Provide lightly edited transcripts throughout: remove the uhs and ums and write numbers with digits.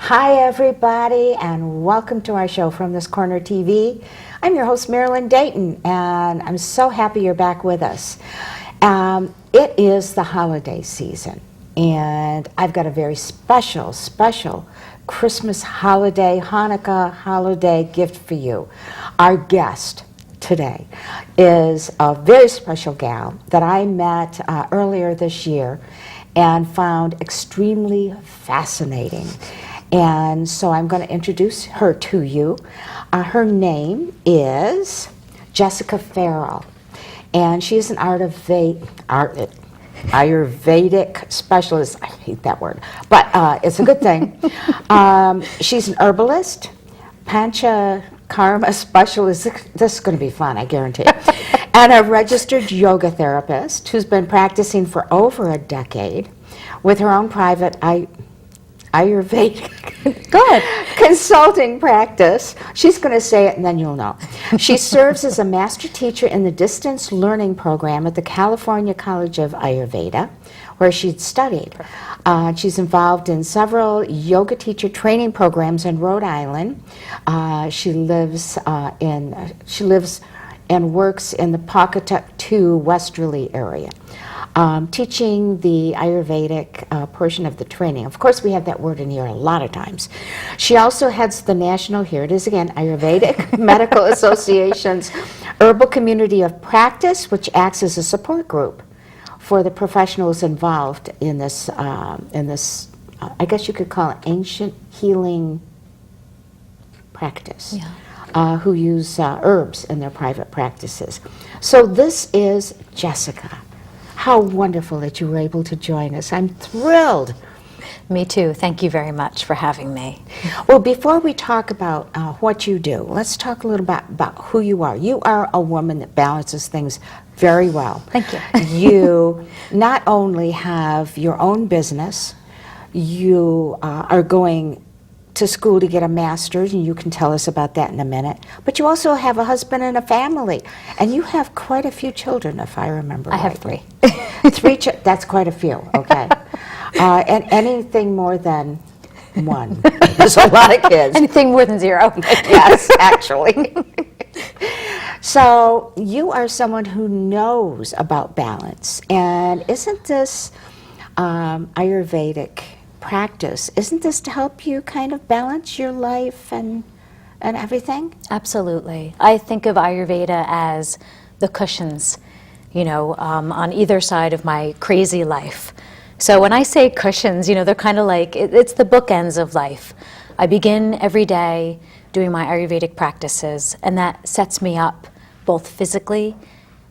Hi everybody, and welcome to our show from this corner TV. I'm your host Marilyn Dayton, and I'm so happy you're back with us. It is the holiday season, and I've got a very special Christmas holiday, Hanukkah holiday gift for you. Our guest today is a very special gal that I met earlier this year and found extremely fascinating. And so I'm going to introduce her to you. Her name is Jessica Ferrol, and she's an Ayurvedic specialist. I hate that word, but it's a good thing. She's an herbalist, Pancha karma specialist. This is going to be fun, I guarantee. And a registered yoga therapist who's been practicing for over a decade with her own private Ayurvedic consulting practice. She's going to say it and then you'll know. She serves as a master teacher in the distance learning program at the California College of Ayurveda, where she'd studied. She's involved in several yoga teacher training programs in Rhode Island. She lives and works in the Pawcatuck 2 Westerly area. Teaching the Ayurvedic portion of the training. Of course, we have that word in here a lot of times. She also heads the national, here it is again, Ayurvedic Medical Association's Herbal Community of Practice, which acts as a support group for the professionals involved in this, I guess you could call it ancient healing practice, who use herbs in their private practices. So this is Jessica. How wonderful that you were able to join us. I'm thrilled. Me too. Thank you very much for having me. Well, before we talk about what you do, let's talk a little bit about who you are. You are a woman that balances things very well. Thank you. You not only have your own business, you are going to school to get a master's, and you can tell us about that in a minute, but you also have a husband and a family, and you have quite a few children, if I remember right. I have 3. That's quite a few, okay. And anything more than 1. There's a lot of kids. Anything more than 0. Yes, actually. So you are someone who knows about balance, and isn't this Ayurvedic practice, isn't this to help you kind of balance your life and everything? Absolutely. I think of Ayurveda as the cushions, on either side of my crazy life. So when I say cushions, they're kind of like, it's the bookends of life. I begin every day doing my Ayurvedic practices, and that sets me up both physically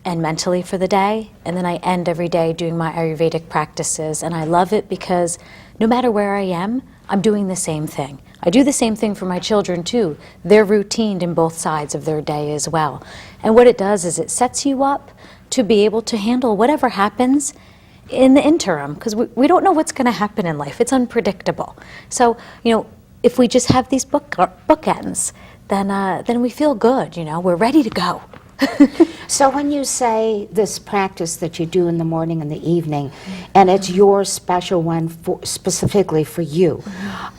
and mentally for the day, and then I end every day doing my Ayurvedic practices, and I love it because no matter where I am, I'm doing the same thing. I do the same thing for my children too. They're routined in both sides of their day as well. And what it does is it sets you up to be able to handle whatever happens in the interim, because we don't know what's going to happen in life. It's unpredictable. So, if we just have these bookends, then we feel good, we're ready to go. So when you say this practice that you do in the morning and the evening, and it's your special one specifically for you,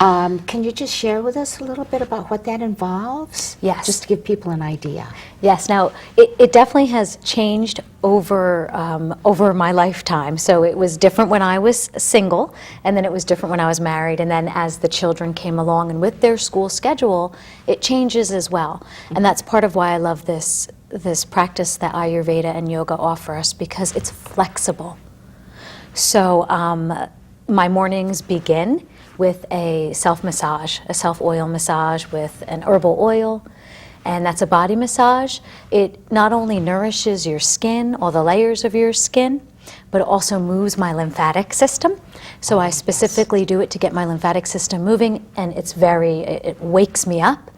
can you just share with us a little bit about what that involves? Yes. Just to give people an idea. Yes. Now, it definitely has changed over my lifetime. So it was different when I was single, and then it was different when I was married, and then as the children came along and with their school schedule, it changes as well. And that's part of why I love this practice that Ayurveda and yoga offer us, because it's flexible. So my mornings begin with a self-massage, a self-oil massage with an herbal oil, and that's a body massage. It not only nourishes your skin, all the layers of your skin, but it also moves my lymphatic system. So I specifically do it to get my lymphatic system moving, and it wakes me up.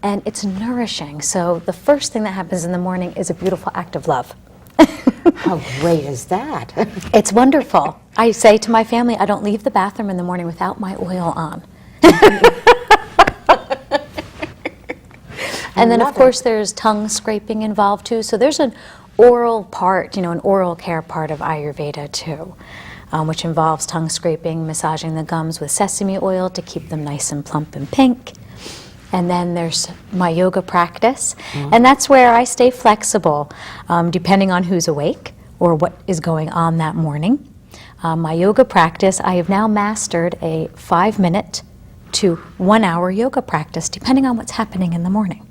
And it's nourishing. So the first thing that happens in the morning is a beautiful act of love. How great is that? It's wonderful. I say to my family, I don't leave the bathroom in the morning without my oil on. And then, of course, there's tongue scraping involved, too. So there's an oral part, an oral care part of Ayurveda, too. which involves tongue scraping, massaging the gums with sesame oil to keep them nice and plump and pink. And then there's my yoga practice, and that's where I stay flexible, depending on who's awake or what is going on that morning. My yoga practice, I have now mastered a 5-minute to 1 hour yoga practice, depending on what's happening in the morning.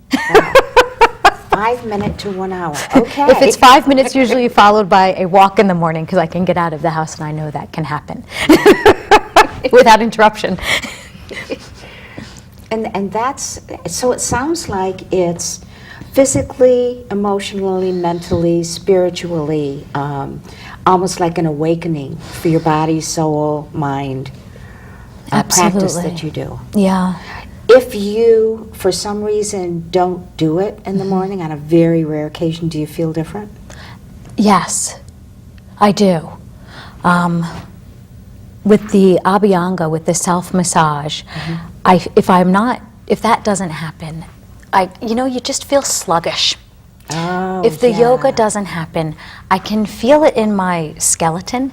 5 minutes to 1 hour. Okay. If it's 5 minutes, usually followed by a walk in the morning, because I can get out of the house and I know that can happen without interruption. And that's, so it sounds like it's physically, emotionally, mentally, spiritually, almost like an awakening for your body, soul, mind, practice that you do. Yeah. If you, for some reason, don't do it in the morning, on a very rare occasion, do you feel different? Yes, I do. With the Abhyanga, with the self-massage, if that doesn't happen, you just feel sluggish. Oh, if the yoga doesn't happen, I can feel it in my skeleton.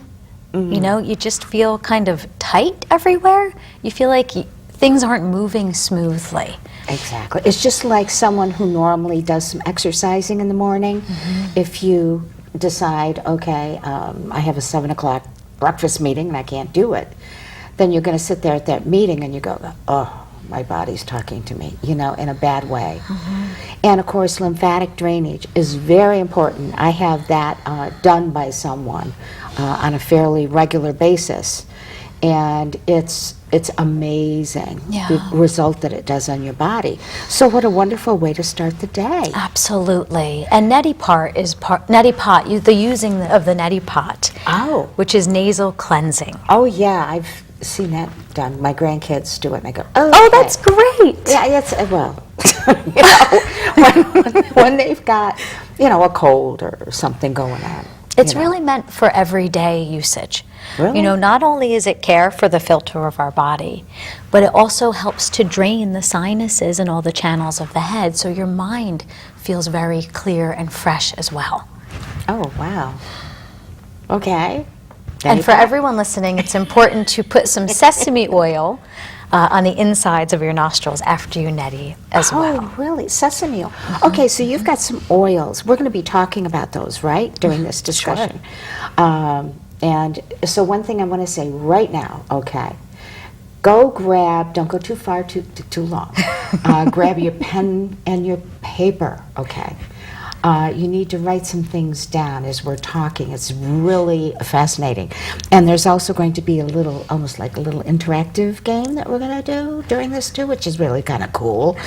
You just feel kind of tight everywhere. You feel like things aren't moving smoothly. Exactly. It's just like someone who normally does some exercising in the morning. If you decide, okay, I have a 7 o'clock breakfast meeting and I can't do it, then you're going to sit there at that meeting and you go, oh, my body's talking to me, in a bad way. And of course, lymphatic drainage is very important. I have that done by someone on a fairly regular basis, and it's amazing the result that it does on your body. So what a wonderful way to start the day. Absolutely. And neti pot, the using of the neti pot, which is nasal cleansing. Oh yeah, I've seen that done. My grandkids do it, and I go, oh, that's great. Yeah, it's, well, when they've got, a cold or something going on. It's really meant for everyday usage. Really? Not only is it care for the filter of our body, but it also helps to drain the sinuses and all the channels of the head, so your mind feels very clear and fresh as well. Oh, wow. Okay. And for everyone listening, it's important to put some sesame oil on the insides of your nostrils after you neti as well. Oh, really? Sesame oil. Okay, so you've got some oils. We're going to be talking about those, right, during this discussion. Sure. And so one thing I want to say right now, okay, go grab, don't go too far, too long. Grab your pen and your paper, okay. You need to write some things down as we're talking. It's really fascinating. And there's also going to be almost like a little interactive game that we're going to do during this too, which is really kind of cool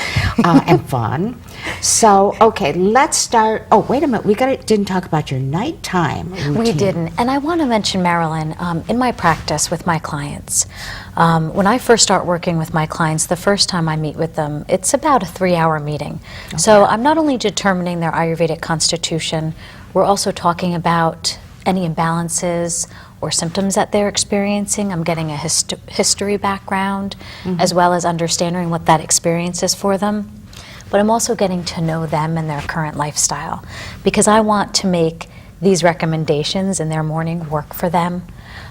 and fun. So, okay, let's start. Oh, wait a minute. We didn't talk about your nighttime routine. We didn't. And I want to mention, Marilyn, in my practice with my clients, when I first start working with my clients, the first time I meet with them, it's about a 3-hour meeting. Okay. So I'm not only determining their Ayurvedic constitution, we're also talking about any imbalances or symptoms that they're experiencing. I'm getting a history background, as well as understanding what that experience is for them. But I'm also getting to know them and their current lifestyle, because I want to make these recommendations in their morning work for them.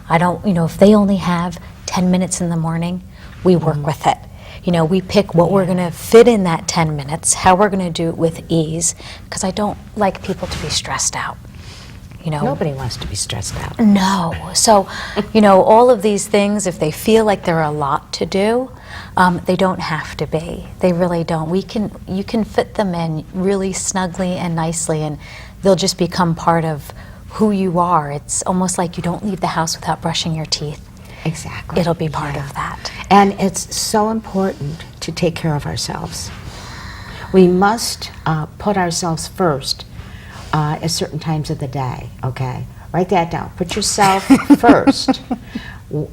I don't, if they only have 10 minutes in the morning, we work with it. We pick what we're going to fit in that 10 minutes, how we're going to do it with ease, because I don't like people to be stressed out. Nobody wants to be stressed out. No. So, all of these things, if they feel like they're a lot to do, they don't have to be. They really don't. You can fit them in really snugly and nicely, and they'll just become part of who you are. It's almost like you don't leave the house without brushing your teeth. Exactly. It'll be part of that. And it's so important to take care of ourselves. We must put ourselves first at certain times of the day, okay? Write that down. Put yourself first.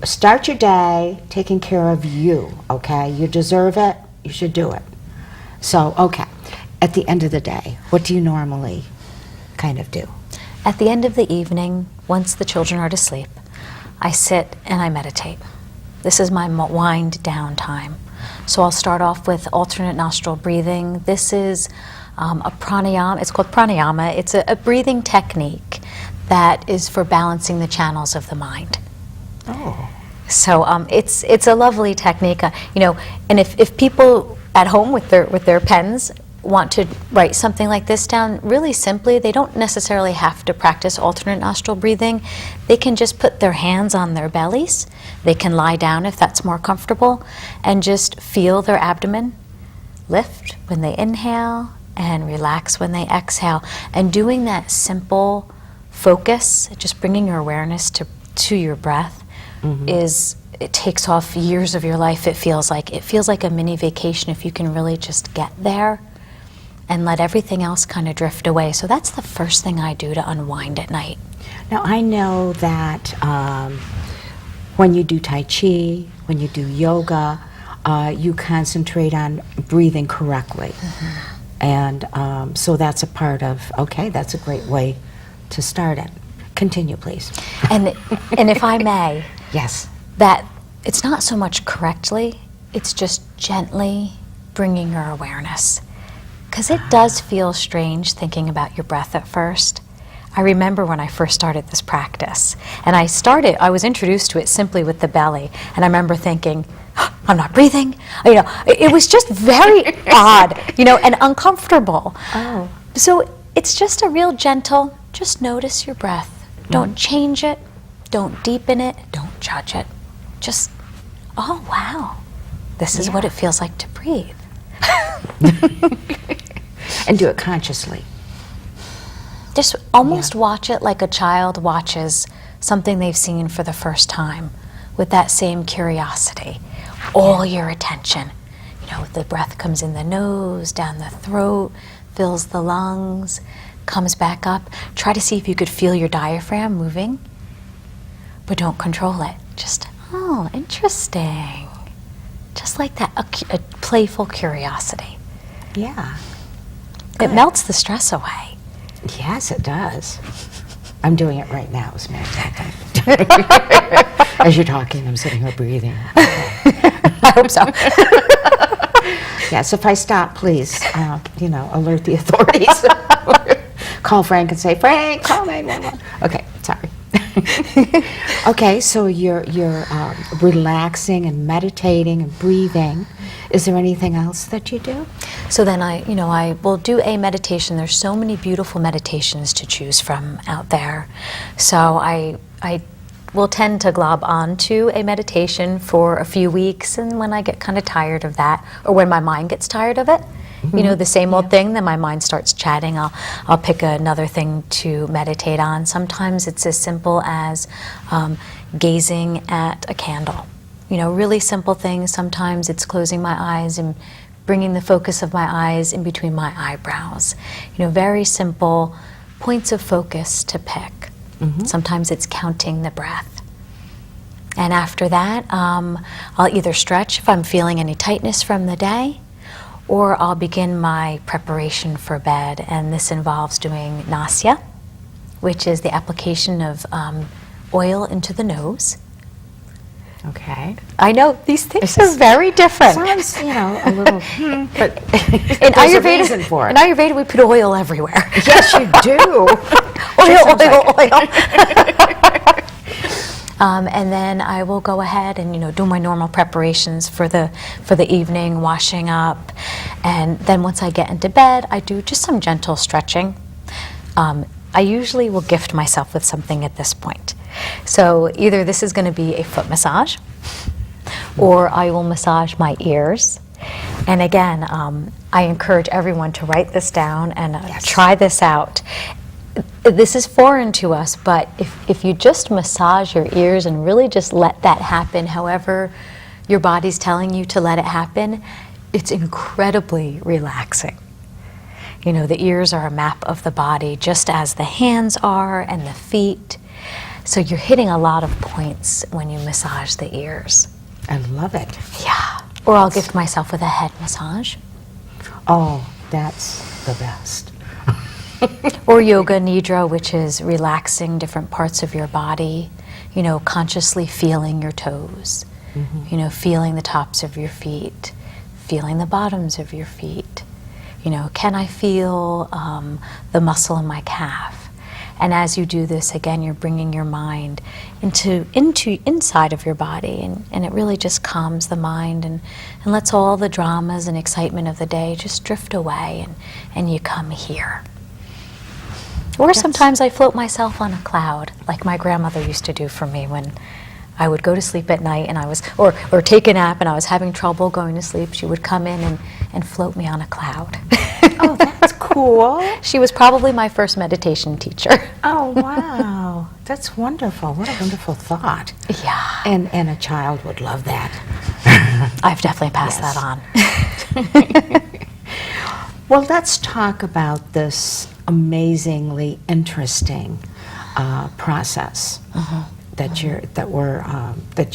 Start your day taking care of you, okay? You deserve it. You should do it. So, okay. At the end of the day, what do you normally kind of do? At the end of the evening, once the children are to sleep, I sit and I meditate. This is my wind down time. So I'll start off with alternate nostril breathing. This is a pranayama. It's called pranayama. It's a breathing technique that is for balancing the channels of the mind. Oh. So it's a lovely technique, you know. And if people at home with their pens want to write something like this down really simply, they don't necessarily have to practice alternate nostril breathing. They can just put their hands on their bellies. They can lie down if that's more comfortable, and just feel their abdomen lift when they inhale and relax when they exhale. And doing that simple focus, just bringing your awareness to your breath, it takes off years of your life. It feels like a mini vacation if you can really just get there and let everything else kind of drift away. So that's the first thing I do to unwind at night. Now, I know that when you do Tai Chi, when you do yoga, you concentrate on breathing correctly. And so that's a part of, okay, that's a great way to start it. Continue, please. And if I may, yes, that it's not so much correctly, it's just gently bringing your awareness. Because it does feel strange thinking about your breath at first. I remember when I first started this practice, and I was introduced to it simply with the belly, and I remember thinking, oh, I'm not breathing. You know, it was just very odd, you know, and uncomfortable. Oh. So it's just a real gentle, just notice your breath. Don't change it, don't deepen it, don't judge it. Just, oh wow, this is what it feels like to breathe. And do it consciously. Just almost watch it like a child watches something they've seen for the first time, with that same curiosity, all your attention. You know, the breath comes in the nose, down the throat, fills the lungs, comes back up. Try to see if you could feel your diaphragm moving, but don't control it. Just, oh, interesting. Just like that, a playful curiosity. Yeah. It melts the stress away. Yes, it does. I'm doing it right now, as a matter of fact. As you're talking, I'm sitting here breathing. I hope so. Yes, if I stop, please, you know, alert the authorities. Call Frank and say, Frank, call 911. Okay, sorry. Okay, so you're relaxing and meditating and breathing. Is there anything else that you do? So then I will do a meditation. There's so many beautiful meditations to choose from out there. So I will tend to glob onto a meditation for a few weeks, and when I get kind of tired of that, or when my mind gets tired of it, you know, the same old thing, then my mind starts chatting, I'll pick another thing to meditate on. Sometimes it's as simple as gazing at a candle. You know, really simple things. Sometimes it's closing my eyes and bringing the focus of my eyes in between my eyebrows. You know, very simple points of focus to pick. Sometimes it's counting the breath. And after that, I'll either stretch if I'm feeling any tightness from the day, or I'll begin my preparation for bed. And this involves doing nasya, which is the application of oil into the nose. Okay. I know, these things are very different. Sounds, you know, a little, but In there's a reason for it. In Ayurveda, we put oil everywhere. Yes, you do. Oil. And then I will go ahead and, you know, do my normal preparations for the evening, washing up. And then once I get into bed, I do just some gentle stretching. I usually will gift myself with something at this point. So either this is going to be a foot massage, or I will massage my ears. And again, I encourage everyone to write this down and try this out. This is foreign to us, but if you just massage your ears and really just let that happen, however your body's telling you to let it happen, it's incredibly relaxing. You know, the ears are a map of the body, just as the hands are and the feet. So you're hitting a lot of points when you massage the ears. I love it. Yeah. Or I'll gift myself with a head massage. Oh, that's the best. Or yoga nidra, which is relaxing different parts of your body, you know, consciously feeling your toes, you know, feeling the tops of your feet, feeling the bottoms of your feet. You know, can I feel the muscle in my calf? And as you do this, again, you're bringing your mind inside of your body, and it really just calms the mind and lets all the dramas and excitement of the day just drift away, and you come here. Or sometimes I float myself on a cloud, like my grandmother used to do for me when I would go to sleep at night and I was, or take a nap and I was having trouble going to sleep. She would come in and float me on a cloud. Oh, that's cool. She was probably my first meditation teacher. Oh, wow. That's wonderful. What a wonderful thought. Yeah. And a child would love that. I've definitely passed Yes. that on. Well, let's talk about this amazingly interesting process that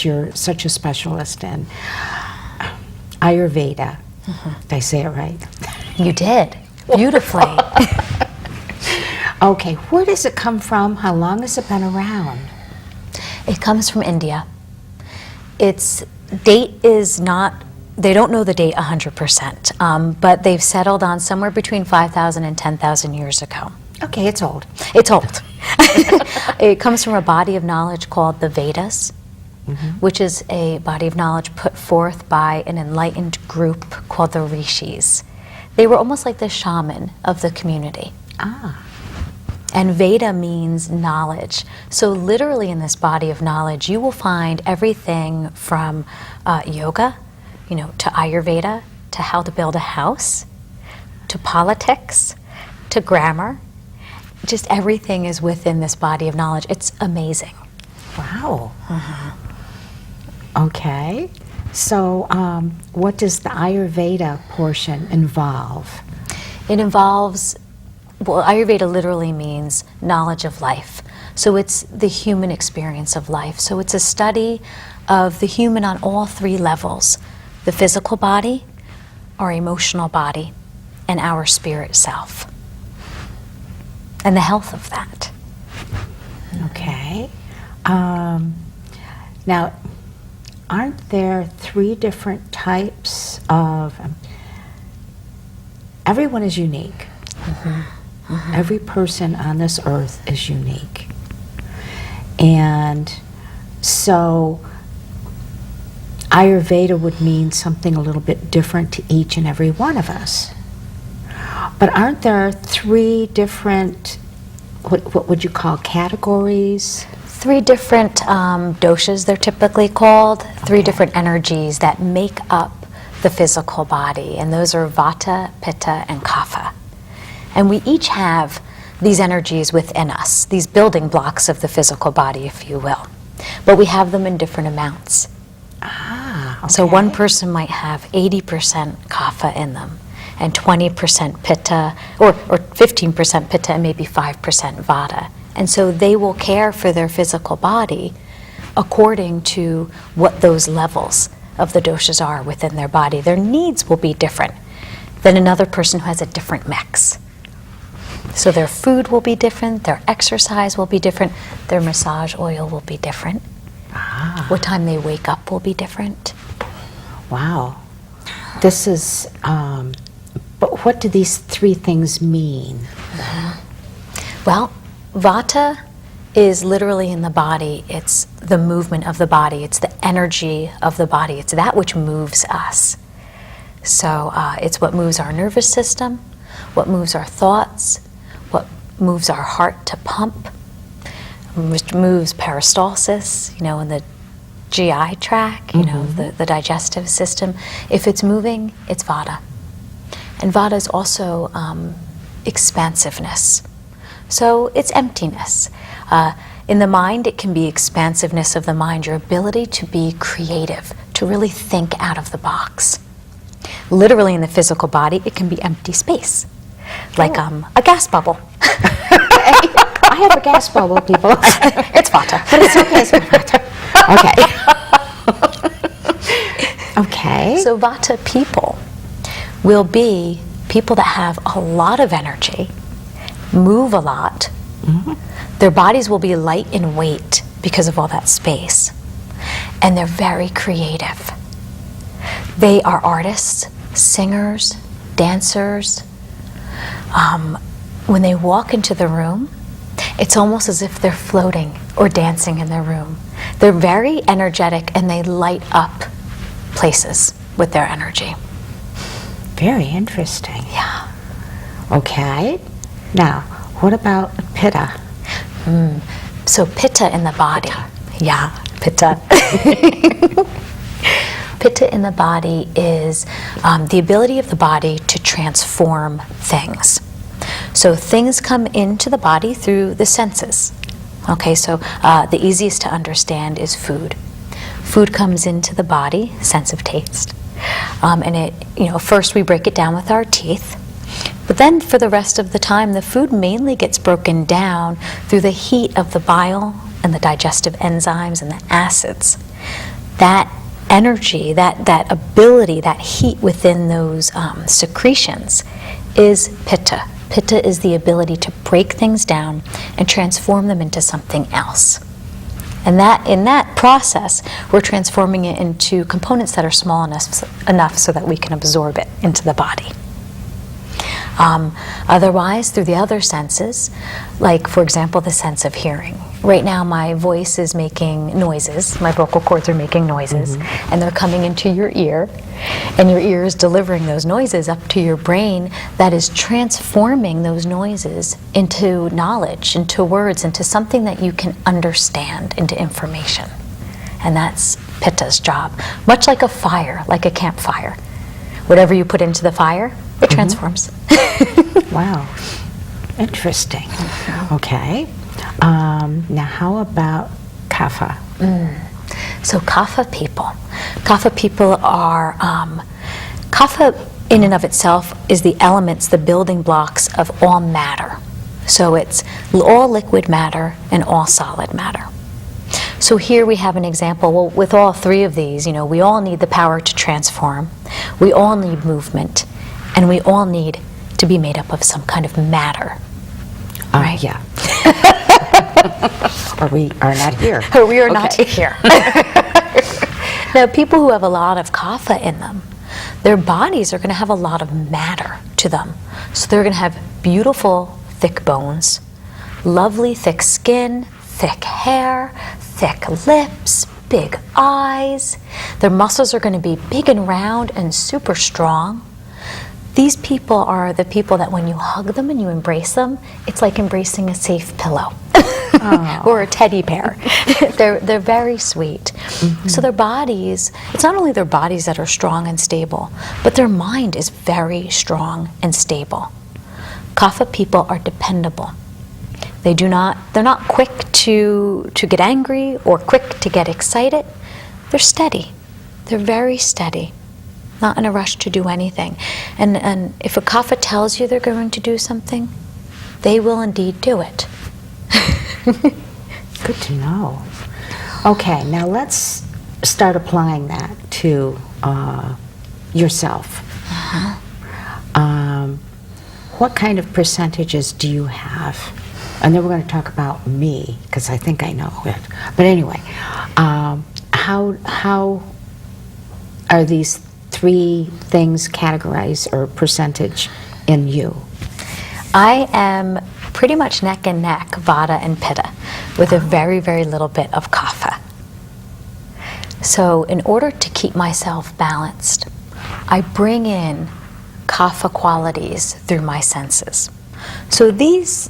you're such a specialist in. Ayurveda. Did I say it right? You did. Beautifully. Okay, where does it come from? How long has it been around? It comes from India. Its date is not, they don't know the date 100%, but they've settled on somewhere between 5,000 and 10,000 years ago. Okay, it's old. It's old. It comes from a body of knowledge called the Vedas, which is a body of knowledge put forth by an enlightened group called the Rishis. They were almost like the shaman of the community. Ah. And Veda means knowledge. So literally in this body of knowledge, you will find everything from yoga, to Ayurveda, to how to build a house, to politics, to grammar. Just everything is within this body of knowledge. It's amazing. Wow. Okay. So what does the Ayurveda portion involve? It involves, well, Ayurveda literally means knowledge of life. So it's the human experience of life. So it's a study of the human on all three levels: the physical body, our emotional body, and our spirit self. And the health of that. Okay. Now, aren't there three different types of... everyone is unique. Every person on this earth is unique. And so Ayurveda would mean something a little bit different to each and every one of us. But aren't there three different, what would you call, categories? Three different doshas, they're typically called. Three different energies that make up the physical body. And those are Vata, Pitta, and Kapha. And we each have these energies within us, these building blocks of the physical body, if you will. But we have them in different amounts. Ah, okay. So one person might have 80% Kapha in them, and 20% Pitta, or 15% Pitta, and maybe 5% Vata. And so they will care for their physical body according to what those levels of the doshas are within their body. Their needs will be different than another person who has a different mix. So their food will be different, their exercise will be different, their massage oil will be different. Ah. What time they wake up will be different. Wow. This is, but what do these three things mean? Well, Vata is literally in the body. It's the movement of the body. It's the energy of the body. It's that which moves us. So it's what moves our nervous system, what moves our thoughts, what moves our heart to pump, which moves peristalsis, in the GI tract, the digestive system. If it's moving, it's Vata. And Vata is also expansiveness. So it's emptiness. In the mind, it can be expansiveness of the mind, your ability to be creative, to really think out of the box. Literally in the physical body, it can be empty space, like a gas bubble. I have a gas bubble, people. It's Vata. But it's okay, it's Vata. Okay. Okay. So Vata people will be people that have a lot of energy, move a lot. Their bodies will be light in weight because of all that space. And they're very creative. They are artists, singers, dancers. When they walk into the room, It's almost as if they're floating or dancing in their room. They're very energetic and they light up places with their energy. Very interesting. Yeah. Okay. Now, what about Pitta? So Pitta in the body. Yeah, Pitta. Pitta in the body is the ability of the body to transform things. So things come into the body through the senses. Okay, so the easiest to understand is food. Food comes into the body, sense of taste. And it, first we break it down with our teeth. But then for the rest of the time, the food mainly gets broken down through the heat of the bile and the digestive enzymes and the acids. That energy, that ability, that heat within those secretions is Pitta. Pitta is the ability to break things down and transform them into something else. And that in that process, we're transforming it into components that are small enough so that we can absorb it into the body. Otherwise, through the other senses, like, for example, the sense of hearing. Right now, my voice is making noises, my vocal cords are making noises, and they're coming into your ear, and your ear is delivering those noises up to your brain that is transforming those noises into knowledge, into words, into something that you can understand, into information. And that's Pitta's job. Much like a fire, like a campfire. Whatever you put into the fire, it transforms. Wow. Interesting. Okay. Now, how about Kapha? So Kapha people are, Kapha in and of itself is the elements, the building blocks of all matter. So it's all liquid matter and all solid matter. So here we have an example. Well, with all three of these, we all need the power to transform. We all need movement. And we all need to be made up of some kind of matter. Right? Yeah. Or we are not here. Or we are not here. Now, people who have a lot of kapha in them, their bodies are going to have a lot of matter to them. So they're going to have beautiful, thick bones, lovely, thick skin, thick hair, thick lips, big eyes. Their muscles are going to be big and round and super strong. These people are the people that when you hug them and you embrace them, it's like embracing a safe pillow or a teddy bear. They're very sweet. So their bodies, it's not only their bodies that are strong and stable, but their mind is very strong and stable. Kapha people are dependable. They're not quick to get angry or quick to get excited. They're steady. They're very steady. Not in a rush to do anything. And if a kapha tells you they're going to do something, they will indeed do it. Good to know. Okay, now let's start applying that to yourself. What kind of percentages do you have? And then we're going to talk about me, because I think I know it. But anyway, how are these three things categorized or percentage in you? I am pretty much neck and neck, Vata and Pitta, with a very, very little bit of kapha. So in order to keep myself balanced, I bring in kapha qualities through my senses. So these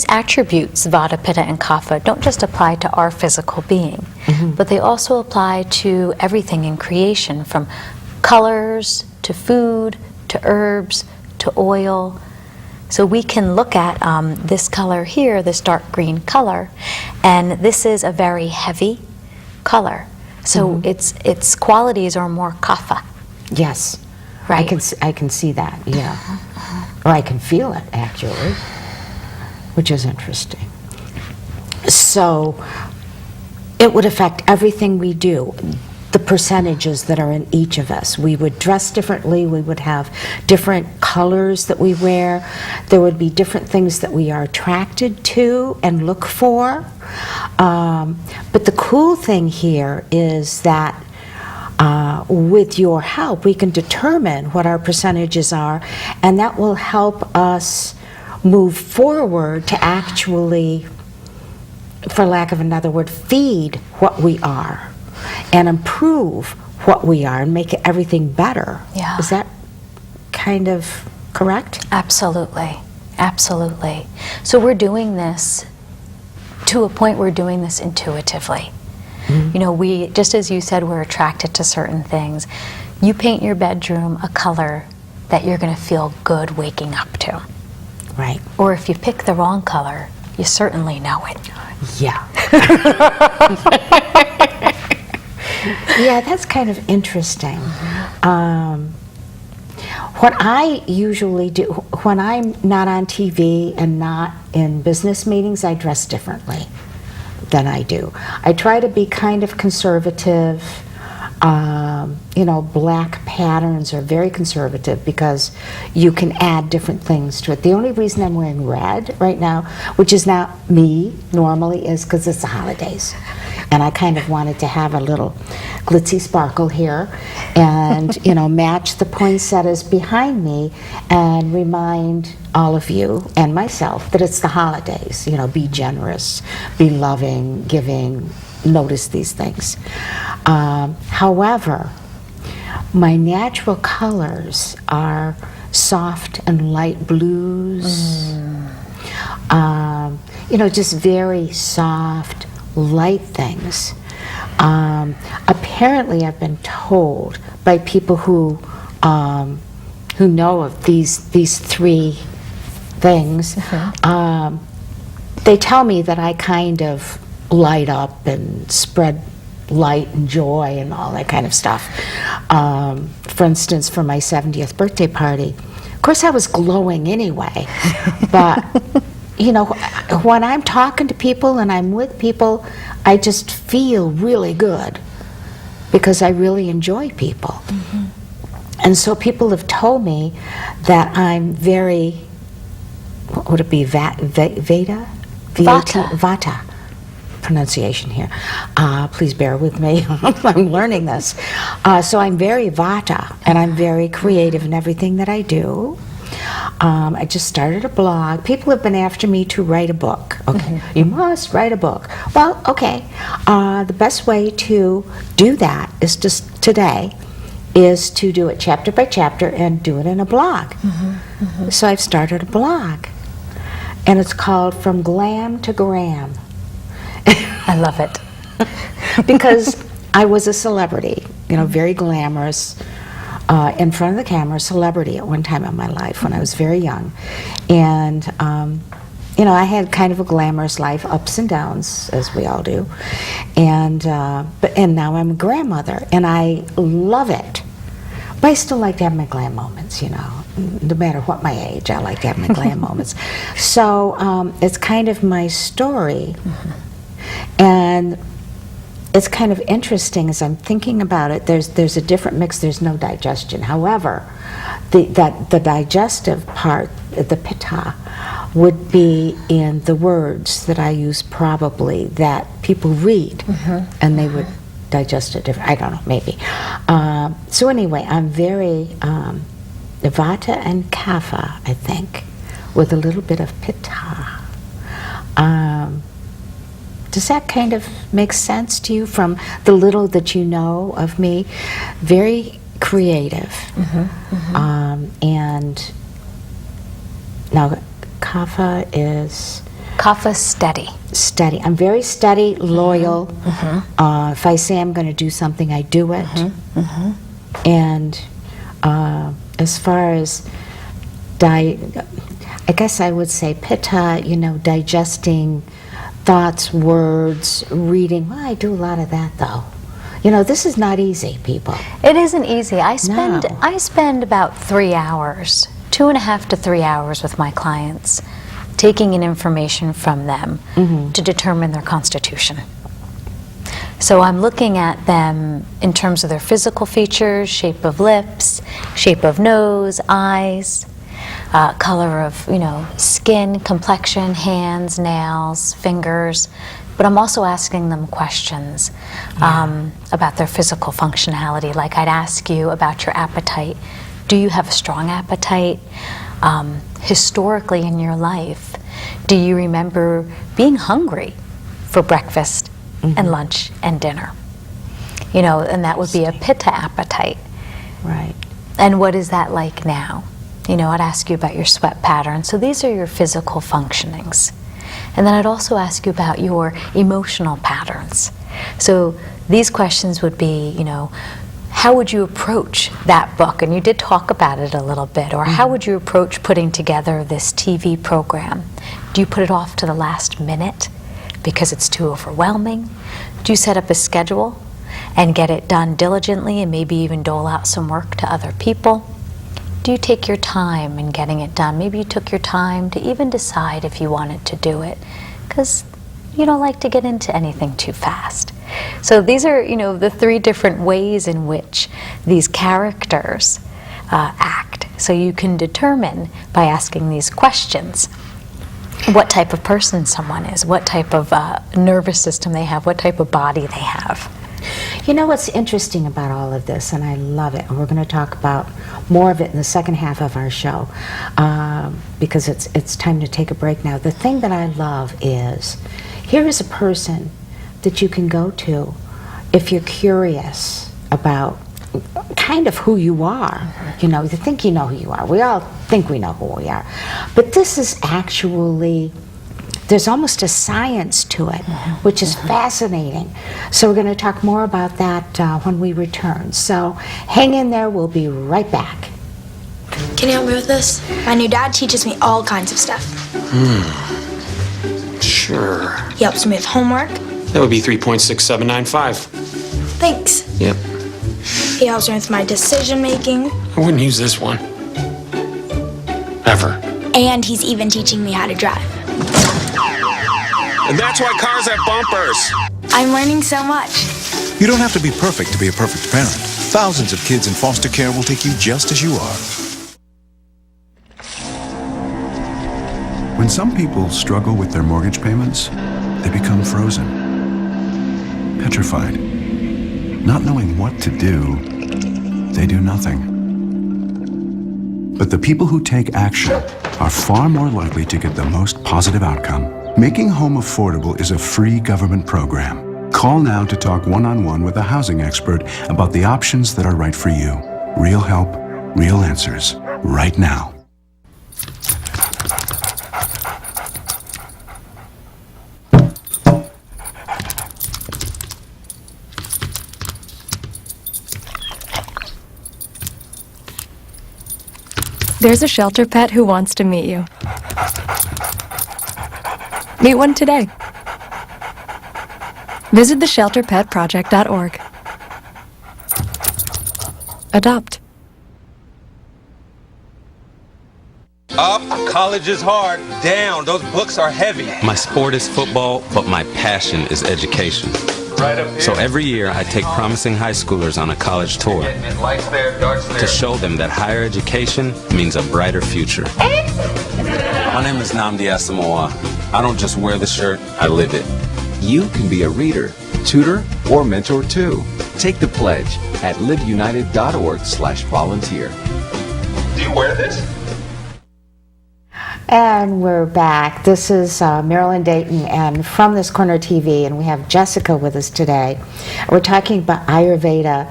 attributes, Vata, Pitta, and Kapha, don't just apply to our physical being, but they also apply to everything in creation, from colors to food to herbs to oil. So we can look at this color here, this dark green color, and this is a very heavy color. So its qualities are more kapha. Yes. Right. I can see that, yeah. Or I can feel it, actually, which is interesting. So it would affect everything we do, the percentages that are in each of us. We would dress differently, we would have different colors that we wear, there would be different things that we are attracted to and look for. But the cool thing here is that with your help, we can determine what our percentages are, and that will help us move forward to actually for lack of another word, feed what we are and improve what we are and make everything better. Yeah. Is that kind of correct? Absolutely. Absolutely. So we're doing this, to a point we're doing this intuitively. Mm-hmm. You know, we, just as you said, we're attracted to certain things. You paint your bedroom a color that you're going to feel good waking up to. Right. Or if you pick the wrong color, you certainly know it. Yeah. Yeah, that's kind of interesting. What I usually do, when I'm not on TV and not in business meetings, I dress differently than I do. I try to be kind of conservative. You know, black patterns are very conservative because you can add different things to it. The only reason I'm wearing red right now, which is not me normally, is because it's the holidays. And I kind of wanted to have a little glitzy sparkle here and, you know, match the poinsettias behind me and remind all of you and myself that it's the holidays. You know, be generous, be loving, giving, notice these things. However, my natural colors are soft and light blues. You know, just very soft, light things. Apparently, I've been told by people who know of these three things. They tell me that I kind of light up and spread light and joy and all that kind of stuff. For instance, for my 70th birthday party, of course I was glowing anyway, but you know, when I'm talking to people and I'm with people, I just feel really good because I really enjoy people. And so people have told me that I'm very, what would it be, Veda? Vata pronunciation here. Please bear with me. I'm learning this. So I'm very Vata, and I'm very creative in everything that I do. I just started a blog. People have been after me to write a book. Okay, you must write a book. Well, okay. The best way to do that is just today is to do it chapter by chapter and do it in a blog. So I've started a blog, and it's called From Glam to Gram. I love it. Because I was a celebrity, you know, very glamorous, in front of the camera, celebrity at one time in my life when I was very young. And, you know, I had kind of a glamorous life, ups and downs, as we all do. And now I'm a grandmother, and I love it. But I still like to have my glam moments, you know. No matter what my age, I like to have my glam moments. So it's kind of my story. And it's kind of interesting as I'm thinking about it. There's a different mix. There's no digestion. However, the digestive part, the pitta, would be in the words that I use probably that people read, and they would digest it different. I don't know, maybe. So anyway, I'm very Vata and Kapha, I think, with a little bit of pitta. Does that kind of make sense to you from the little that you know of me? Very creative. And now Kapha is? Kapha's steady. Steady. I'm very steady, loyal. If I say I'm going to do something, I do it. And as far as I guess I would say pitta, you know, digesting thoughts, words, reading. Well, I do a lot of that, though. You know, this is not easy, people. It isn't easy. I spend No. I spend about 3 hours, 2.5 to 3 hours with my clients, taking in information from them to determine their constitution. So I'm looking at them in terms of their physical features, shape of lips, shape of nose, eyes, color of, you know, skin, complexion, hands, nails, fingers. But I'm also asking them questions about their physical functionality. Like I'd ask you about your appetite. Do you have a strong appetite? Historically in your life, do you remember being hungry for breakfast and lunch and dinner. You know, and that would be a pitta appetite. Right. And what is that like now? You know, I'd ask you about your sweat pattern. So these are your physical functionings. And then I'd also ask you about your emotional patterns. So these questions would be, you know, how would you approach that book? And you did talk about it a little bit. Or how would you approach putting together this TV program? Do you put it off to the last minute because it's too overwhelming? Do you set up a schedule and get it done diligently and maybe even dole out some work to other people? Do you take your time in getting it done? Maybe you took your time to even decide if you wanted to do it, because you don't like to get into anything too fast. So these are, you know, the 3 different ways in which these characters act. So you can determine by asking these questions what type of person someone is, what type of nervous system they have, what type of body they have. You know what's interesting about all of this, and I love it, and we're going to talk about more of it in the second half of our show, because it's time to take a break now. The thing that I love is, here is a person that you can go to if you're curious about kind of who you are. You know, you think you know who you are. We all think we know who we are. But this is actually, there's almost a science to it, which is fascinating. So we're going to talk more about that when we return. So hang in there, we'll be right back. Can you help me with this? My new dad teaches me all kinds of stuff. Sure. He helps me with homework. That would be 3.6795. Thanks. Yep. He helps me with my decision making. I wouldn't use this one. Ever. And he's even teaching me how to drive. And that's why cars have bumpers. I'm learning so much. You don't have to be perfect to be a perfect parent. Thousands of kids in foster care will take you just as you are. When some people struggle with their mortgage payments, they become frozen, petrified. Not knowing what to do, they do nothing. But the people who take action are far more likely to get the most positive outcome. Making home affordable is a free government program. Call now to talk one-on-one with a housing expert about the options that are right for you. Real help, real answers, right now. There's a shelter pet who wants to meet you. Meet one today. Visit theshelterpetproject.org. Adopt. Up, college is hard. Down, those books are heavy. My sport is football, but my passion is education. Right up here. So every year I take promising high schoolers on a college tour Lights there, darts there. to show them that higher education means a brighter future. My name is NNAMDI ASOMUGHA. I don't just wear the shirt, I live it. You can be a reader, tutor, or mentor too. Take the pledge at liveunited.org/volunteer. Do you wear this? And we're back. This is Marilyn Dayton, and from This Corner TV, and we have Jessica with us today. We're talking about Ayurveda.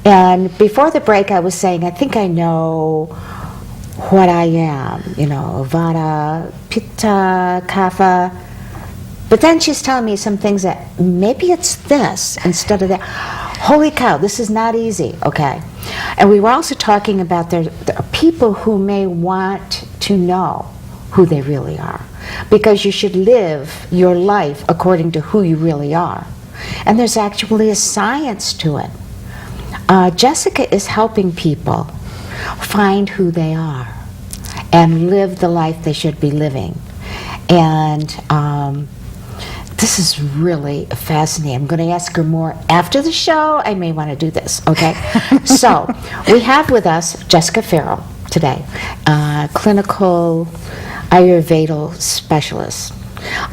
And before the break, I was saying, I think I know what I am. You know, Vata, Pitta, Kapha. But then she's telling me some things that maybe it's this instead of that. Holy cow, this is not easy, okay? And we were also talking about there are people who may want to know who they really are, because you should live your life according to who you really are. And there's actually a science to it. Jessica is helping people find who they are and live the life they should be living. And this is really fascinating. I'm going to ask her more after the show. I may want to do this, okay? So we have with us Jessica Ferrol today, clinical Ayurveda specialist,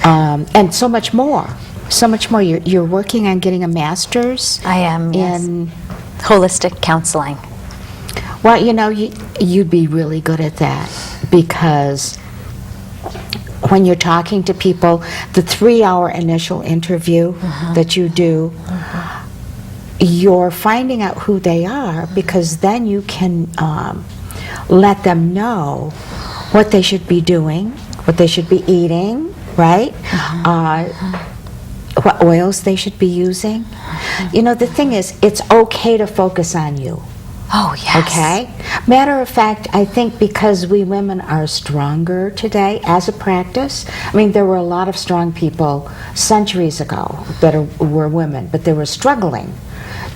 and so much more. So much more. You're working on getting a master's. I am, in yes. Holistic counseling. Well, you know, you'd be really good at that, because when you're talking to people, the 3-hour initial interview that you do, you're finding out who they are, because then you can let them know what they should be doing, what they should be eating, right? What oils they should be using. You know, the thing is, it's okay to focus on you. Oh, yes. Okay? Matter of fact, I think because we women are stronger today as a practice, I mean, there were a lot of strong people centuries ago that were women, but they were struggling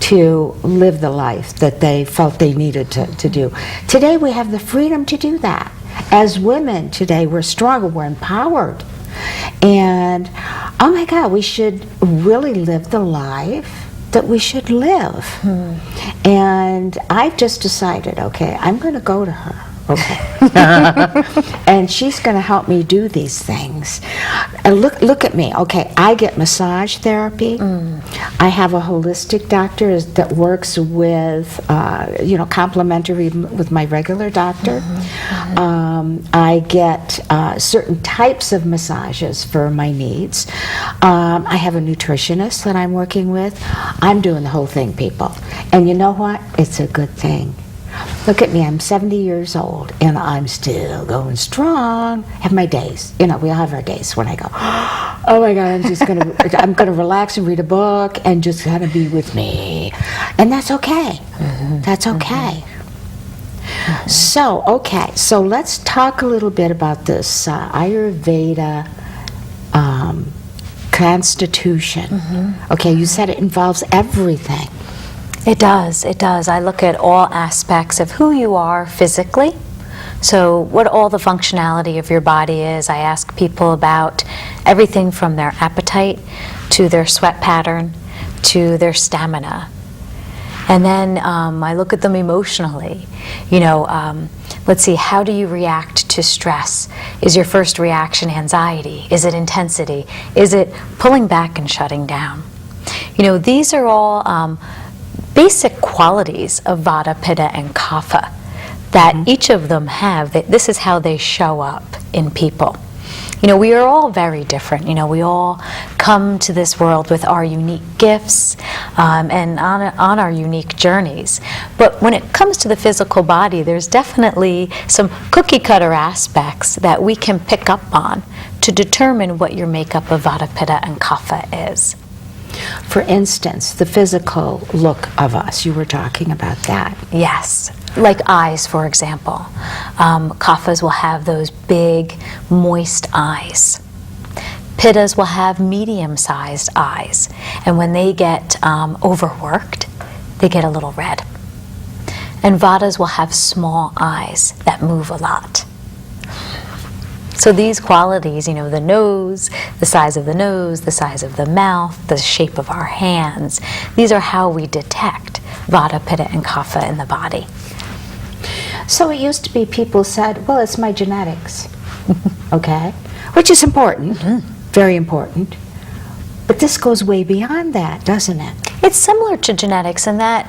to live the life that they felt they needed to do. Today we have the freedom to do that. As women today, we're stronger, we're empowered. And, oh my God, we should really live the life that we should live. And I've just decided, okay, I'm going to go to her. Okay. And she's going to help me do these things. And look at me. Okay, I get massage therapy. I have a holistic doctor that works with, complementary with my regular doctor. I get certain types of massages for my needs. I have a nutritionist that I'm working with. I'm doing the whole thing, people. And you know what? It's a good thing. Look at me, I'm 70 years old, and I'm still going strong. Have my days. You know, we all have our days when I go, oh my God, I'm gonna relax and read a book and just kind of be with me. And that's okay. That's okay. So let's talk a little bit about this Ayurveda constitution. Okay, you said it involves everything. It does, it does. I look at all aspects of who you are physically. So what all the functionality of your body is. I ask people about everything from their appetite to their sweat pattern to their stamina. And then I look at them emotionally. You know, let's see, how do you react to stress? Is your first reaction anxiety? Is it intensity? Is it pulling back and shutting down? You know, these are all basic qualities of Vata, Pitta, and Kapha that each of them have. This is how they show up in people. You know, we are all very different. You know, we all come to this world with our unique gifts and on our unique journeys. But when it comes to the physical body, there's definitely some cookie-cutter aspects that we can pick up on to determine what your makeup of Vata, Pitta, and Kapha is. For instance, the physical look of us, you were talking about that. Yes, like eyes, for example. Kaphas will have those big, moist eyes. Pittas will have medium-sized eyes, and when they get overworked, they get a little red. And Vatas will have small eyes that move a lot. So these qualities, you know, the nose, the size of the nose, the size of the mouth, the shape of our hands, these are how we detect Vata, Pitta, and Kapha in the body. So it used to be people said, well, it's my genetics, okay? Which is important, very important. But this goes way beyond that, doesn't it? It's similar to genetics in that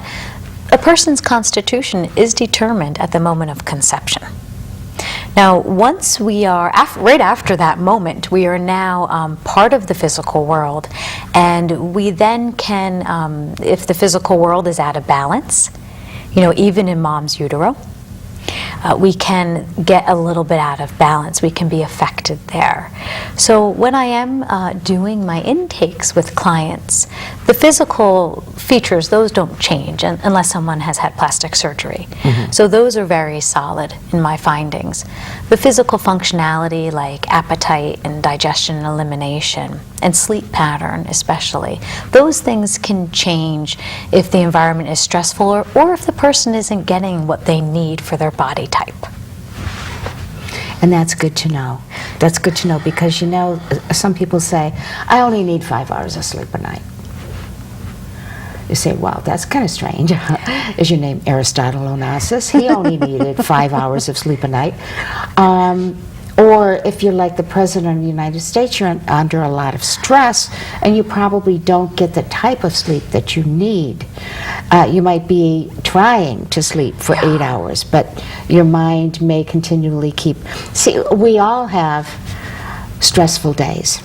a person's constitution is determined at the moment of conception. Now, once we are, right after that moment, we are now part of the physical world, and we then can, if the physical world is out of balance, you know, even in mom's utero, we can get a little bit out of balance. We can be affected there. So when I am doing my intakes with clients, the physical features, those don't change unless someone has had plastic surgery. So those are very solid in my findings. The physical functionality like appetite and digestion and elimination and sleep pattern especially, those things can change if the environment is stressful or if the person isn't getting what they need for their body type. And that's good to know. That's good to know because, you know, some people say, I only need 5 hours of sleep a night. You say, well, that's kind of strange. Is your name Aristotle Onassis? He only needed 5 hours of sleep a night. Or if you're like the President of the United States, you're under a lot of stress and you probably don't get the type of sleep that you need. You might be trying to sleep for 8 hours, but your mind may continually keep... See, we all have stressful days.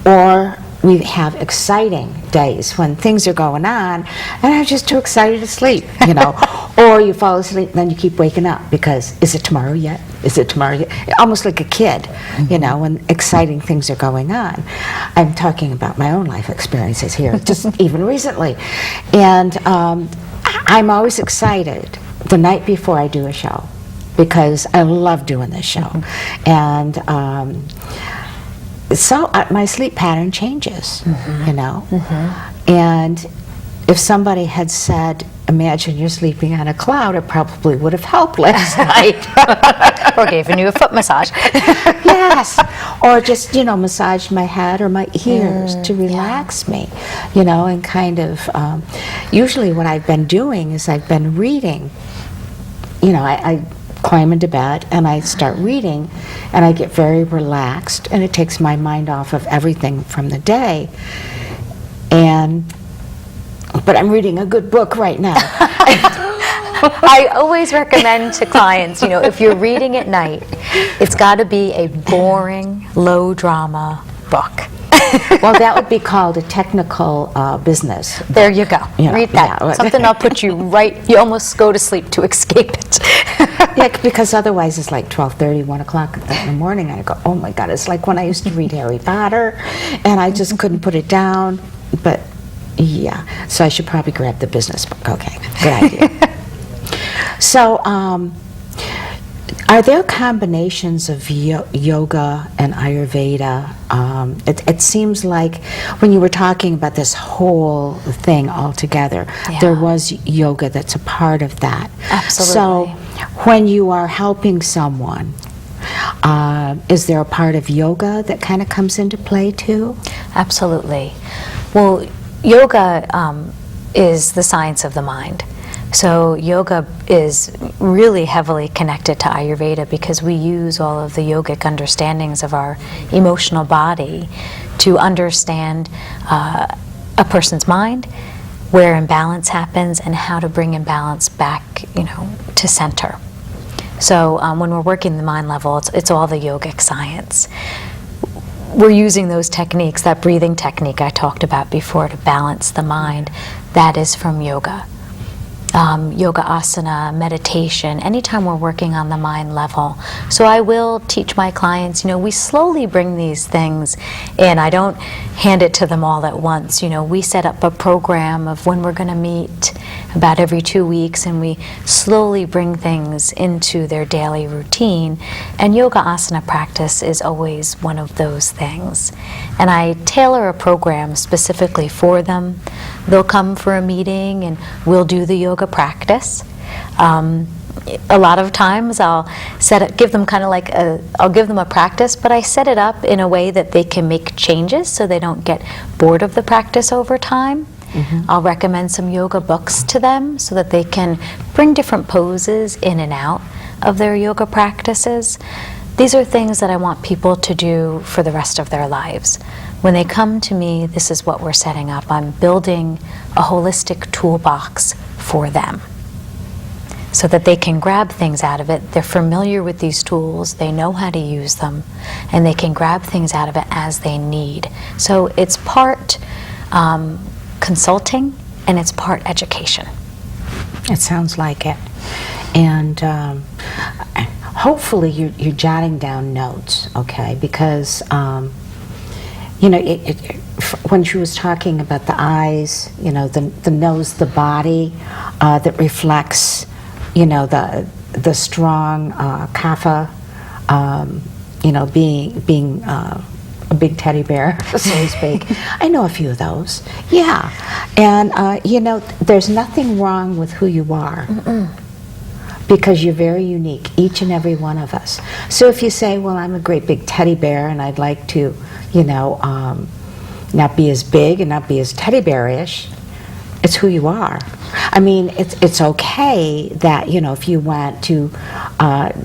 Or we have exciting days when things are going on and I'm just too excited to sleep, you know. Or you fall asleep and then you keep waking up because, is it tomorrow yet? Is it tomorrow yet? Almost like a kid, you know, when exciting things are going on. I'm talking about my own life experiences here, just even recently. And I'm always excited the night before I do a show because I love doing this show. And so my sleep pattern changes, you know. And if somebody had said, imagine you're sleeping on a cloud, it probably would have helped last night. Or given you a foot massage. Yes. Or just, you know, massage my head or my ears to relax me, you know, and kind of, usually what I've been doing is I've been reading. You know, I climb into bed and I start reading and I get very relaxed and it takes my mind off of everything from the day. But I'm reading a good book right now. I always recommend to clients, you know, if you're reading at night, it's got to be a boring, low drama book. Well, that would be called a technical business. There you go. You know, read that. yeah. Something that'll put you right, you almost go to sleep to escape it. Yeah, because otherwise it's like 12:30, 1 o'clock in the morning, and I go, oh my God, it's like when I used to read Harry Potter, and I just couldn't put it down. But yeah, so I should probably grab the business book. Okay, good idea. So, are there combinations of yoga and Ayurveda? It seems like when you were talking about this whole thing altogether, there was yoga that's a part of that. Absolutely. So, when you are helping someone, is there a part of yoga that kind of comes into play too? Absolutely. Well, yoga is the science of the mind. So yoga is really heavily connected to Ayurveda because we use all of the yogic understandings of our emotional body to understand a person's mind, where imbalance happens, and how to bring imbalance back, you know, to center. So when we're working the mind level, it's all the yogic science. We're using those techniques, that breathing technique I talked about before, to balance the mind. That is from yoga. Yoga asana, meditation, anytime we're working on the mind level. So I will teach my clients, you know, we slowly bring these things in. I don't hand it to them all at once. You know, we set up a program of when we're going to meet about every 2 weeks, and we slowly bring things into their daily routine. And yoga asana practice is always one of those things. And I tailor a program specifically for them. They'll come for a meeting and we'll do the yoga practice. A lot of times I'll give them kind of like I'll give them a practice, but I set it up in a way that they can make changes so they don't get bored of the practice over time. I'll recommend some yoga books to them so that they can bring different poses in and out of their yoga practices. These are things that I want people to do for the rest of their lives. When they come to me, this is what we're setting up. I'm building a holistic toolbox for them so that they can grab things out of it. They're familiar with these tools, they know how to use them, and they can grab things out of it as they need. So it's part consulting and it's part education. It sounds like it. And hopefully you're jotting down notes, okay? Because you know, when she was talking about the eyes, you know, the nose, the body that reflects, you know, the strong kapha, you know, being a big teddy bear, so to speak. I know a few of those. Yeah, and you know, there's nothing wrong with who you are. Because you're very unique, each and every one of us. So if you say, well, I'm a great big teddy bear and I'd like to, you know, not be as big and not be as teddy bearish, it's who you are. I mean, it's okay that, you know, if you want to,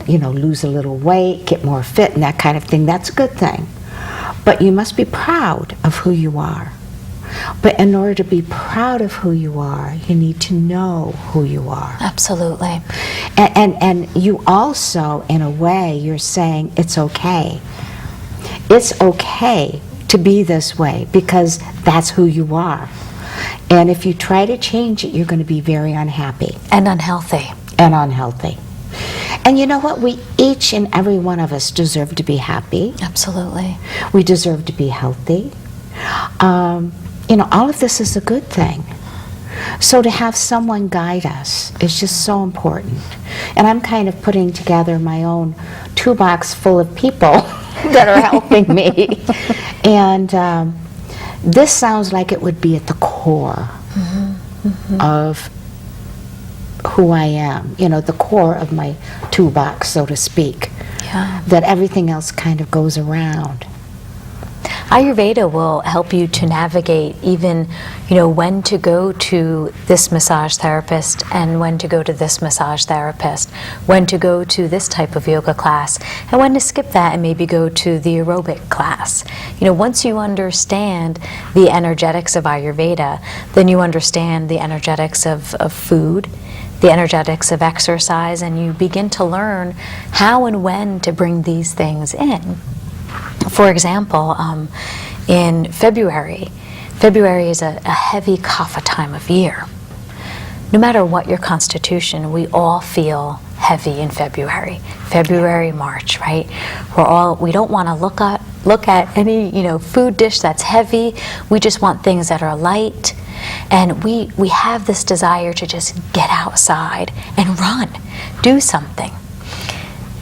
you know, lose a little weight, get more fit and that kind of thing, that's a good thing. But you must be proud of who you are. But in order to be proud of who you are, you need to know who you are. Absolutely. And you also, in a way, you're saying it's okay. It's okay to be this way because that's who you are. And if you try to change it, you're going to be very unhappy. And unhealthy. And unhealthy. And you know what? We, each and every one of us, deserve to be happy. Absolutely. We deserve to be healthy. You know, all of this is a good thing. So to have someone guide us is just so important. And I'm kind of putting together my own toolbox full of people that are helping me. And this sounds like it would be at the core of who I am, you know, the core of my toolbox, so to speak. Yeah. That everything else kind of goes around. Ayurveda will help you to navigate even, you know, when to go to this massage therapist and when to go to this massage therapist, when to go to this type of yoga class, and when to skip that and maybe go to the aerobic class. You know, once you understand the energetics of Ayurveda, then you understand the energetics of food, the energetics of exercise, and you begin to learn how and when to bring these things in. For example, in February is a heavy kapha time of year. No matter what your constitution, we all feel heavy in February, March, right? We don't want to look at any, you know, food dish that's heavy. We just want things that are light. And we have this desire to just get outside and run, do something.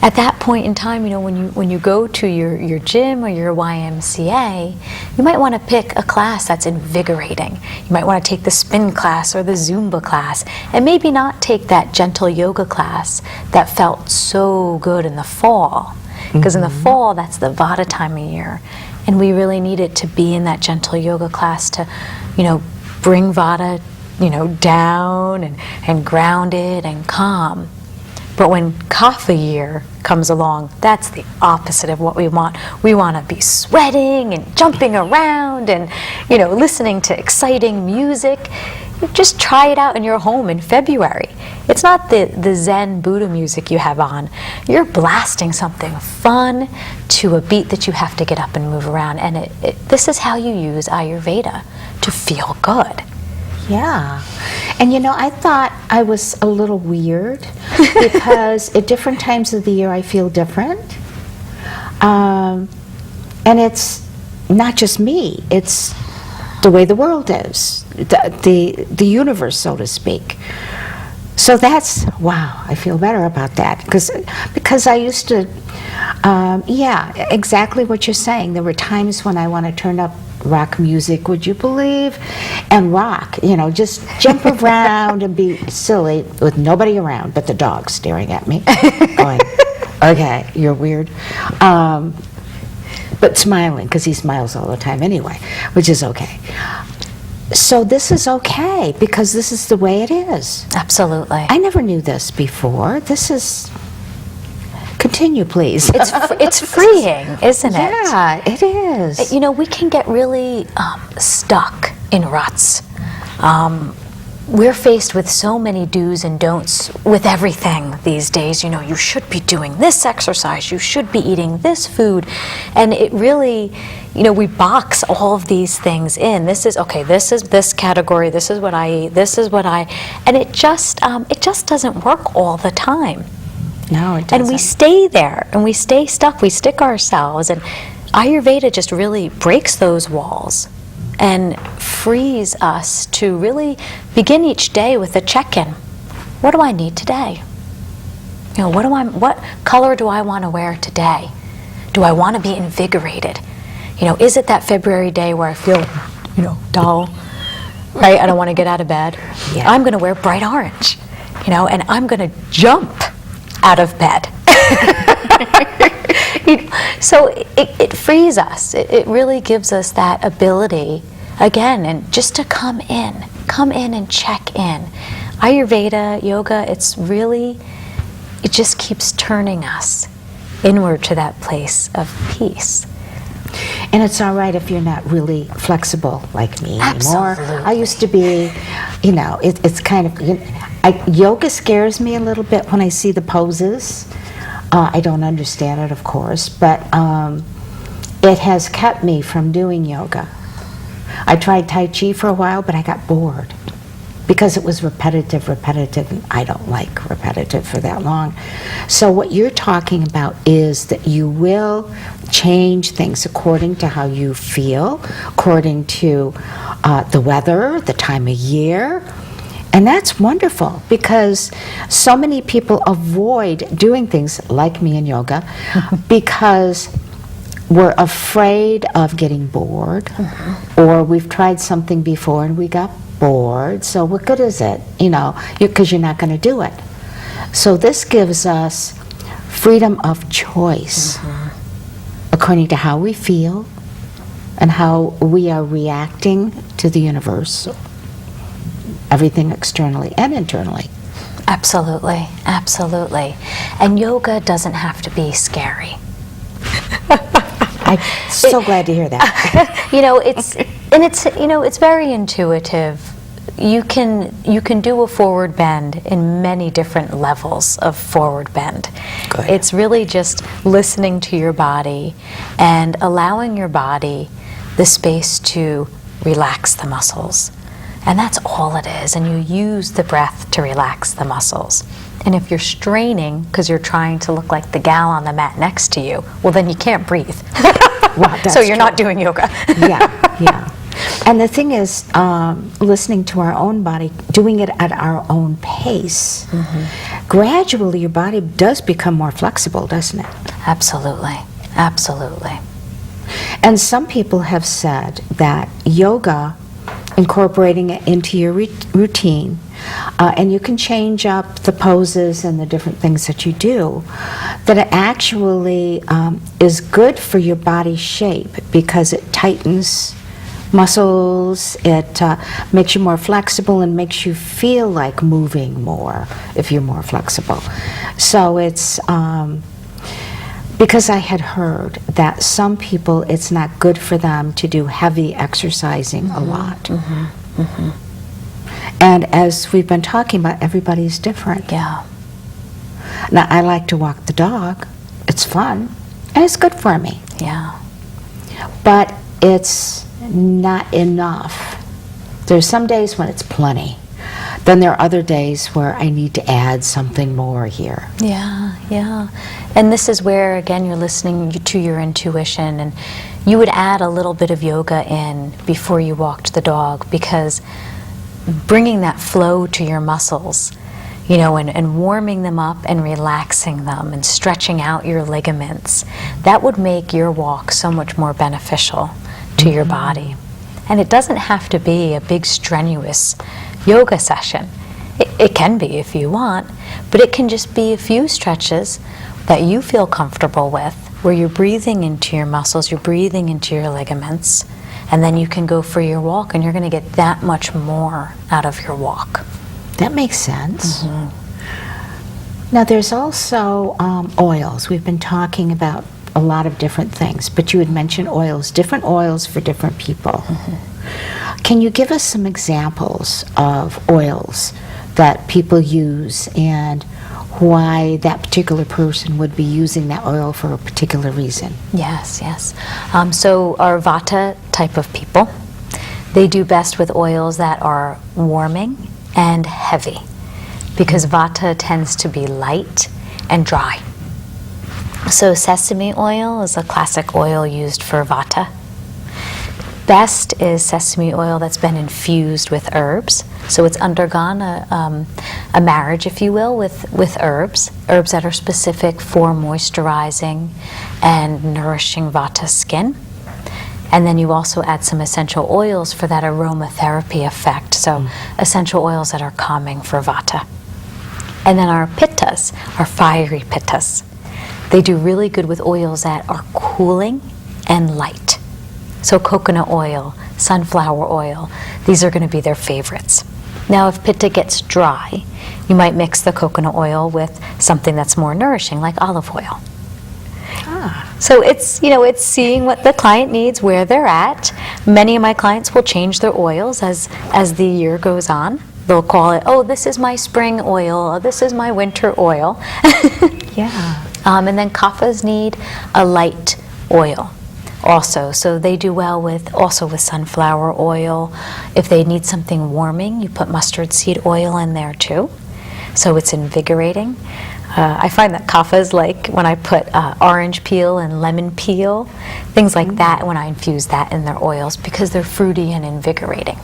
At that point in time, you know, when you go to your gym or your YMCA, you might want to pick a class that's invigorating. You might want to take the spin class or the Zumba class, and maybe not take that gentle yoga class that felt so good in the fall. Because in the fall, that's the Vata time of year, and we really need it to be in that gentle yoga class to, you know, bring Vata, you know, down and ground it and calm. But when kapha year comes along, that's the opposite of what we want. We want to be sweating and jumping around and, you know, listening to exciting music. You just try it out in your home in February. It's not the Zen Buddha music you have on. You're blasting something fun to a beat that you have to get up and move around. And this is how you use Ayurveda to feel good. Yeah. And you know, I thought I was a little weird because at different times of the year I feel different. And it's not just me, it's the way the world is, the universe, so to speak. So that's, wow, I feel better about that because I used to, yeah, exactly what you're saying. There were times when I want to turn up rock music, would you believe, and rock, you know, just jump around and be silly with nobody around but the dog staring at me, going, okay, you're weird, but smiling, because he smiles all the time anyway, which is okay. So this is okay, because this is the way it is. Absolutely. I never knew this before. This is... Continue, please. It's freeing, isn't it? Yeah, it is. You know, we can get really stuck in ruts. We're faced with so many do's and don'ts with everything these days. You know, you should be doing this exercise, you should be eating this food. And it really, you know, we box all of these things in. This is, okay, this is this category, this is what I eat, this is what and it just doesn't work all the time. No, it doesn't. And we stay there, and we stay stuck, we stick ourselves, and Ayurveda just really breaks those walls and frees us to really begin each day with a check-in. What do I need today? You know, what color do I want to wear today? Do I want to be invigorated? You know, is it that February day where I feel, you know, dull, right? I don't want to get out of bed. Yeah. I'm going to wear bright orange, you know, and I'm going to jump out of bed. So it frees us. It really gives us that ability, again, and just to come in and check in. Ayurveda, yoga, it just keeps turning us inward to that place of peace. And it's all right if you're not really flexible like me anymore. Absolutely. I used to be, it's kind of, yoga scares me a little bit when I see the poses. I don't understand it, of course, but it has kept me from doing yoga. I tried Tai Chi for a while, but I got bored because it was repetitive, and I don't like repetitive for that long. So what you're talking about is that you will change things according to how you feel, according to the weather, the time of year. And that's wonderful because so many people avoid doing things like me in yoga because we're afraid of getting bored, or we've tried something before and we got bored, so what good is it, because you're not going to do it. So this gives us freedom of choice according to how we feel and how we are reacting to the universe, everything externally and internally. Absolutely, absolutely. And yoga doesn't have to be scary. I'm so glad to hear that. It's very intuitive. You can do a forward bend in many different levels of forward bend. Good. It's really just listening to your body and allowing your body the space to relax the muscles. And that's all it is. And you use the breath to relax the muscles. And if you're straining because you're trying to look like the gal on the mat next to you, well, then you can't breathe. So you're not doing yoga. Yeah. And the thing is, listening to our own body, doing it at our own pace, gradually your body does become more flexible, doesn't it? Absolutely. Absolutely. And some people have said that yoga, incorporating it into your routine, and you can change up the poses and the different things that you do, that it actually is good for your body shape because it tightens muscles, it makes you more flexible and makes you feel like moving more if you're more flexible. So it's because I had heard that some people, it's not good for them to do heavy exercising a lot. And as we've been talking about, everybody's different. Yeah. Now, I like to walk the dog. It's fun, and it's good for me. Yeah. But it's not enough. There's some days when it's plenty. Then there are other days where I need to add something more here. Yeah. And this is where, again, you're listening to your intuition, and you would add a little bit of yoga in before you walked the dog, because bringing that flow to your muscles, and warming them up and relaxing them and stretching out your ligaments, that would make your walk so much more beneficial to your body. And it doesn't have to be a big strenuous yoga session. It can be if you want, but it can just be a few stretches that you feel comfortable with, where you're breathing into your muscles, you're breathing into your ligaments, and then you can go for your walk and you're going to get that much more out of your walk. That makes sense. Now there's also oils. We've been talking about a lot of different things, but you had mentioned oils, different oils for different people. Can you give us some examples of oils that people use and why that particular person would be using that oil for a particular reason? Yes. So our Vata type of people, they do best with oils that are warming and heavy, because Vata tends to be light and dry. So sesame oil is a classic oil used for Vata. Best is sesame oil that's been infused with herbs. So it's undergone a marriage, if you will, with herbs that are specific for moisturizing and nourishing Vata skin. And then you also add some essential oils for that aromatherapy effect. So essential oils that are calming for Vata. And then our pittas, our fiery pittas, they do really good with oils that are cooling and light. So coconut oil, sunflower oil, these are going to be their favorites. Now if pitta gets dry, you might mix the coconut oil with something that's more nourishing, like olive oil. So it's, it's seeing what the client needs, where they're at. Many of my clients will change their oils as the year goes on. They'll call it, oh, this is my spring oil, or this is my winter oil. Yeah. And then kaphas need a light oil also. So they do well with sunflower oil. If they need something warming, you put mustard seed oil in there too. So it's invigorating. I find that kaphas like when I put orange peel and lemon peel, things like that, when I infuse that in their oils, because they're fruity and invigorating.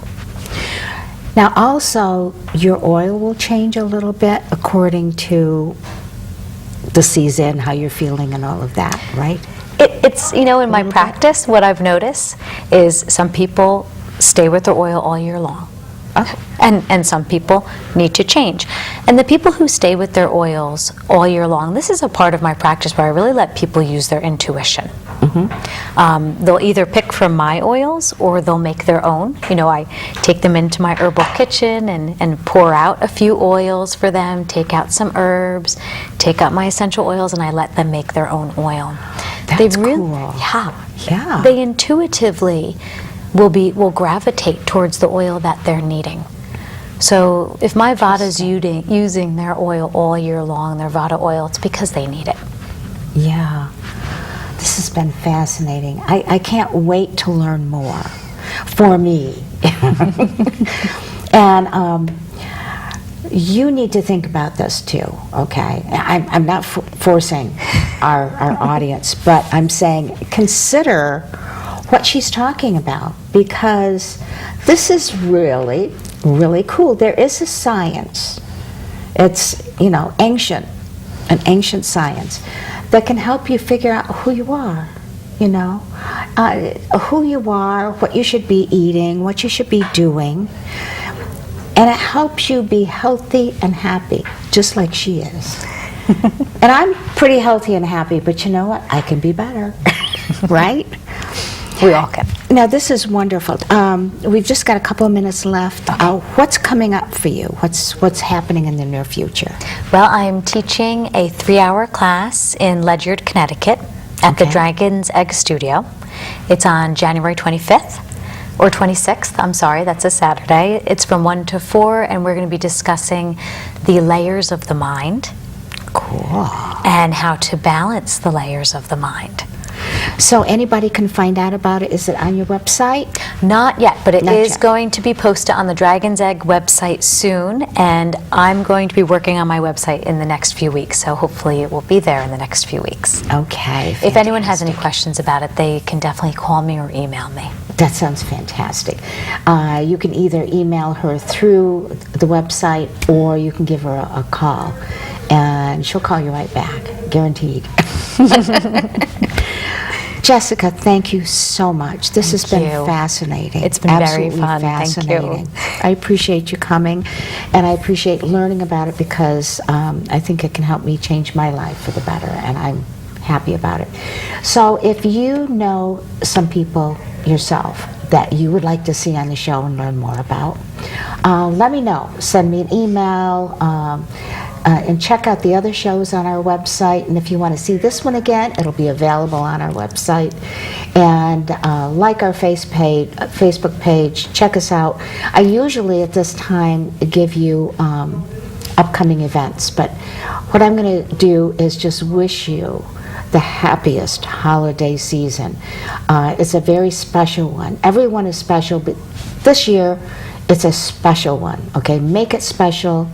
Now also, your oil will change a little bit according to the season, how you're feeling and all of that, right? It's, in my practice, what I've noticed is some people stay with their oil all year long. Okay. And some people need to change. And the people who stay with their oils all year long, this is a part of my practice where I really let people use their intuition. They'll either pick from my oils or they'll make their own. I take them into my herbal kitchen and pour out a few oils for them, take out some herbs, take out my essential oils, and I let them make their own oil. That's cool. Yeah. They intuitively will gravitate towards the oil that they're needing. So if my Vada's using their oil all year long, their Vada oil, it's because they need it. Yeah. This has been fascinating. I can't wait to learn more for me. And you need to think about this too, okay? I'm not forcing our audience, but I'm saying consider what she's talking about, because this is really, really cool. There is a science. It's, ancient, an ancient science that can help you figure out who you are, who you are, what you should be eating, what you should be doing. And it helps you be healthy and happy, just like she is. And I'm pretty healthy and happy, but you know what? I can be better, right? We all can. Now, this is wonderful. We've just got a couple of minutes left. What's coming up for you? What's happening in the near future? Well, I'm teaching a 3-hour class in Ledyard, Connecticut at the Dragon's Egg Studio. It's on January 25th. Or 26th, I'm sorry, that's a Saturday. It's from 1 to 4, and we're going to be discussing the layers of the mind. Cool. And how to balance the layers of the mind. So anybody can find out about it. Is it on your website? Not yet, but it Not is yet. going to be posted on the Dragon's Egg website soon, and I'm going to be working on my website in the next few weeks, so hopefully it will be there in the next few weeks. Okay. If anyone has any fantastic. questions about it, they can definitely call me or email me. That sounds fantastic. You can either email her through the website or you can give her a call, and she'll call you right back, guaranteed. Jessica, thank you so much. This has been fascinating. It's been very Absolutely fun. Thank you. fascinating. I appreciate you coming, and I appreciate learning about it, because I think it can help me change my life for the better, and I'm happy about it. So if you know some people yourself that you would like to see on the show and learn more about, let me know. Send me an email, and check out the other shows on our website. And if you want to see this one again, it'll be available on our website. And like our Facebook page, check us out. I usually at this time give you upcoming events, but what I'm going to do is just wish you the happiest holiday season. It's a very special one. Everyone is special, but this year it's a special one, okay? Make it special,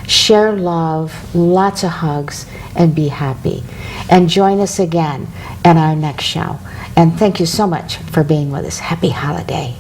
share love, lots of hugs, and be happy. And join us again in our next show. And thank you so much for being with us. Happy holiday.